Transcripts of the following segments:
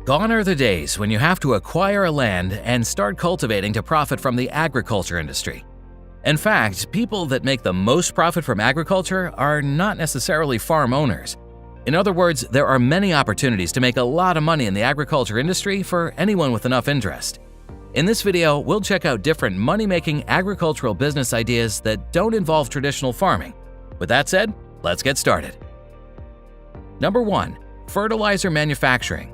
Gone are the days when you have to acquire a land and start cultivating to profit from the agriculture industry. In fact, people that make the most profit from agriculture are not necessarily farm owners. In other words, there are many opportunities to make a lot of money in the agriculture industry for anyone with enough interest. In this video, we'll check out different money-making agricultural business ideas that don't involve traditional farming. With that said, let's get started. Number 1. Fertilizer manufacturing.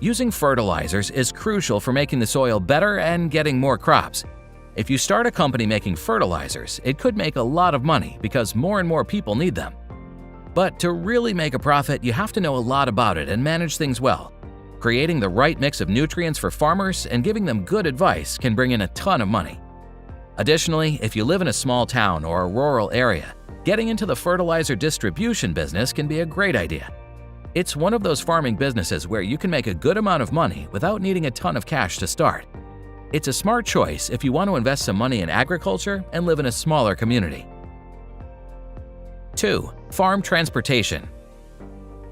Using fertilizers is crucial for making the soil better and getting more crops. If you start a company making fertilizers, it could make a lot of money because more and more people need them. But to really make a profit, you have to know a lot about it and manage things well. Creating the right mix of nutrients for farmers and giving them good advice can bring in a ton of money. Additionally, if you live in a small town or a rural area, getting into the fertilizer distribution business can be a great idea. It's one of those farming businesses where you can make a good amount of money without needing a ton of cash to start. It's a smart choice if you want to invest some money in agriculture and live in a smaller community. 2. Farm transportation.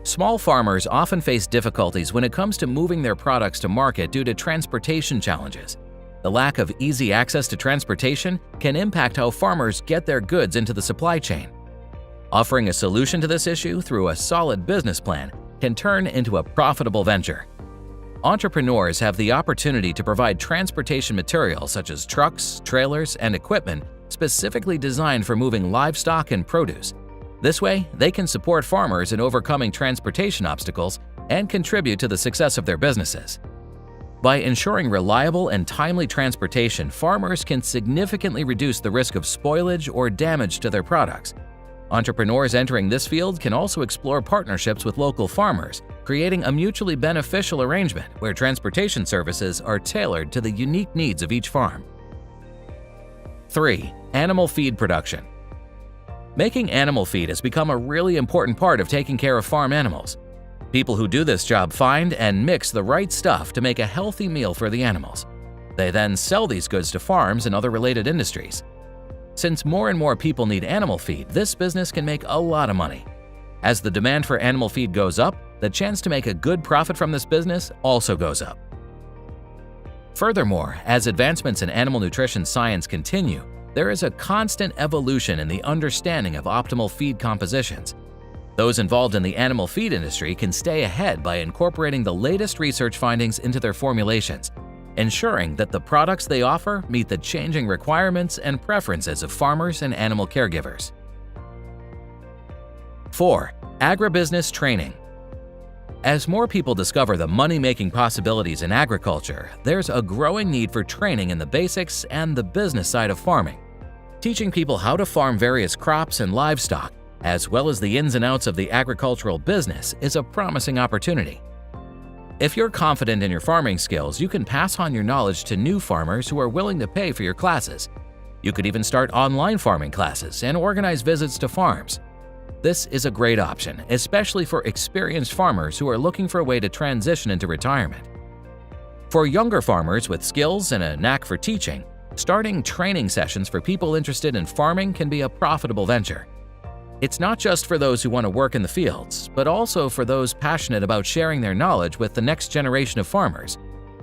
Small farmers often face difficulties when it comes to moving their products to market due to transportation challenges. The lack of easy access to transportation can impact how farmers get their goods into the supply chain. Offering a solution to this issue through a solid business plan can turn into a profitable venture. Entrepreneurs have the opportunity to provide transportation materials such as trucks, trailers, and equipment specifically designed for moving livestock and produce. This way, they can support farmers in overcoming transportation obstacles and contribute to the success of their businesses. By ensuring reliable and timely transportation, farmers can significantly reduce the risk of spoilage or damage to their products. Entrepreneurs entering this field can also explore partnerships with local farmers, creating a mutually beneficial arrangement where transportation services are tailored to the unique needs of each farm. 3. Animal feed production. Making animal feed has become a really important part of taking care of farm animals. People who do this job find and mix the right stuff to make a healthy meal for the animals. They then sell these goods to farms and other related industries. Since more and more people need animal feed, this business can make a lot of money. As the demand for animal feed goes up, the chance to make a good profit from this business also goes up. Furthermore, as advancements in animal nutrition science continue, there is a constant evolution in the understanding of optimal feed compositions. Those involved in the animal feed industry can stay ahead by incorporating the latest research findings into their formulations, ensuring that the products they offer meet the changing requirements and preferences of farmers and animal caregivers. 4. Agribusiness training. As more people discover the money-making possibilities in agriculture, there's a growing need for training in the basics and the business side of farming. Teaching people how to farm various crops and livestock, as well as the ins and outs of the agricultural business, is a promising opportunity. If you're confident in your farming skills, you can pass on your knowledge to new farmers who are willing to pay for your classes. You could even start online farming classes and organize visits to farms. This is a great option, especially for experienced farmers who are looking for a way to transition into retirement. For younger farmers with skills and a knack for teaching, starting training sessions for people interested in farming can be a profitable venture. It's not just for those who want to work in the fields, but also for those passionate about sharing their knowledge with the next generation of farmers.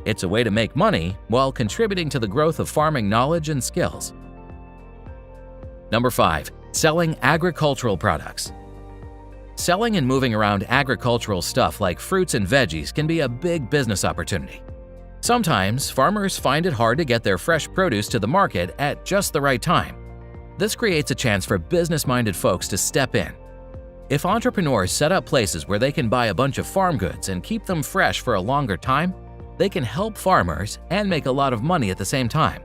It's a way to make money while contributing to the growth of farming knowledge and skills. Number 5. Selling agricultural products. Selling and moving around agricultural stuff like fruits and veggies can be a big business opportunity. Sometimes, farmers find it hard to get their fresh produce to the market at just the right time. This creates a chance for business-minded folks to step in. If entrepreneurs set up places where they can buy a bunch of farm goods and keep them fresh for a longer time, they can help farmers and make a lot of money at the same time.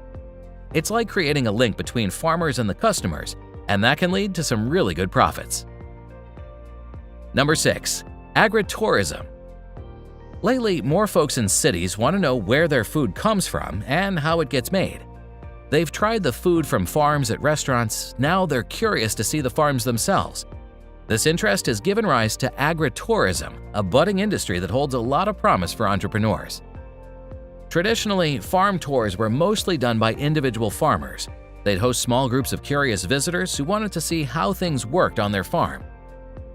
It's like creating a link between farmers and the customers, and that can lead to some really good profits. Number 6. Agri-tourism. Lately, more folks in cities want to know where their food comes from and how it gets made. They've tried the food from farms at restaurants, now they're curious to see the farms themselves. This interest has given rise to agri-tourism, a budding industry that holds a lot of promise for entrepreneurs. Traditionally, farm tours were mostly done by individual farmers. They'd host small groups of curious visitors who wanted to see how things worked on their farm.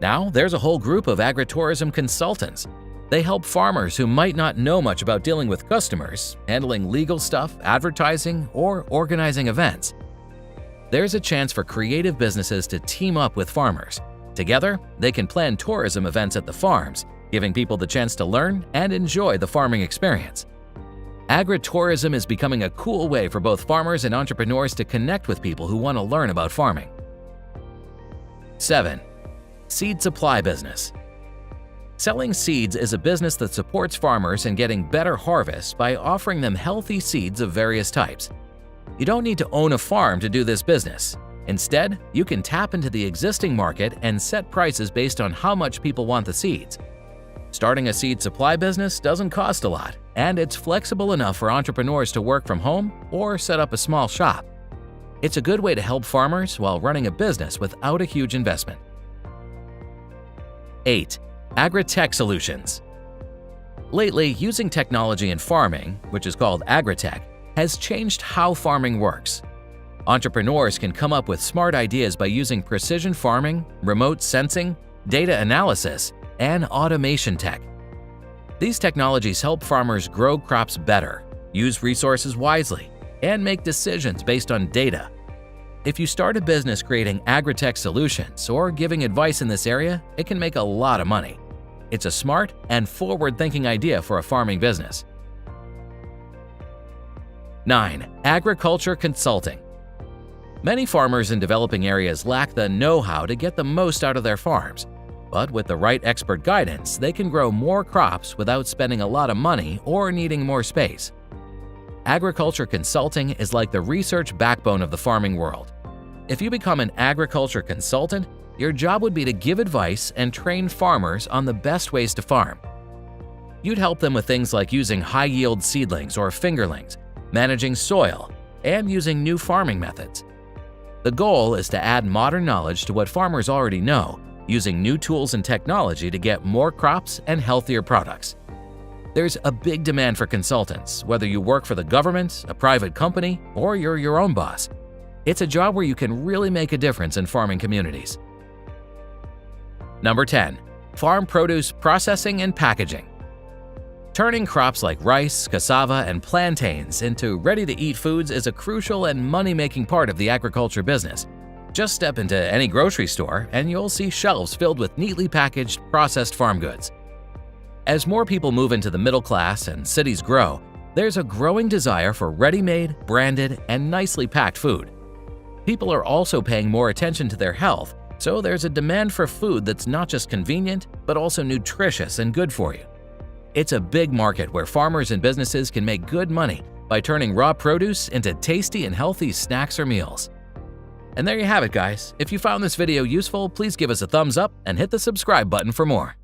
Now, there's a whole group of agritourism consultants. They help farmers who might not know much about dealing with customers, handling legal stuff, advertising, or organizing events. There's a chance for creative businesses to team up with farmers. Together, they can plan tourism events at the farms, giving people the chance to learn and enjoy the farming experience. Agri-tourism is becoming a cool way for both farmers and entrepreneurs to connect with people who want to learn about farming. 7. Seed supply business. Selling seeds is a business that supports farmers in getting better harvests by offering them healthy seeds of various types. You don't need to own a farm to do this business. Instead, you can tap into the existing market and set prices based on how much people want the seeds. Starting a seed supply business doesn't cost a lot, and it's flexible enough for entrepreneurs to work from home or set up a small shop. It's a good way to help farmers while running a business without a huge investment. 8. Agritech solutions. Lately, using technology in farming, which is called agritech, has changed how farming works. Entrepreneurs can come up with smart ideas by using precision farming, remote sensing, data analysis, and automation tech. These technologies help farmers grow crops better, use resources wisely, and make decisions based on data. If you start a business creating agritech solutions or giving advice in this area, it can make a lot of money. It's a smart and forward-thinking idea for a farming business. 9. Agriculture consulting. Many farmers in developing areas lack the know-how to get the most out of their farms. But with the right expert guidance, they can grow more crops without spending a lot of money or needing more space. Agriculture consulting is like the research backbone of the farming world. If you become an agriculture consultant, your job would be to give advice and train farmers on the best ways to farm. You'd help them with things like using high-yield seedlings or fingerlings, managing soil, and using new farming methods. The goal is to add modern knowledge to what farmers already know, using new tools and technology to get more crops and healthier products. There's a big demand for consultants, whether you work for the government, a private company, or you're your own boss. It's a job where you can really make a difference in farming communities. Number 10. Farm produce processing and packaging. Turning crops like rice, cassava, and plantains into ready-to-eat foods is a crucial and money-making part of the agriculture business. Just step into any grocery store and you'll see shelves filled with neatly packaged, processed farm goods. As more people move into the middle class and cities grow, there's a growing desire for ready-made, branded, and nicely packed food. People are also paying more attention to their health, so there's a demand for food that's not just convenient, but also nutritious and good for you. It's a big market where farmers and businesses can make good money by turning raw produce into tasty and healthy snacks or meals. And there you have it, guys. If you found this video useful, please give us a thumbs up and hit the subscribe button for more.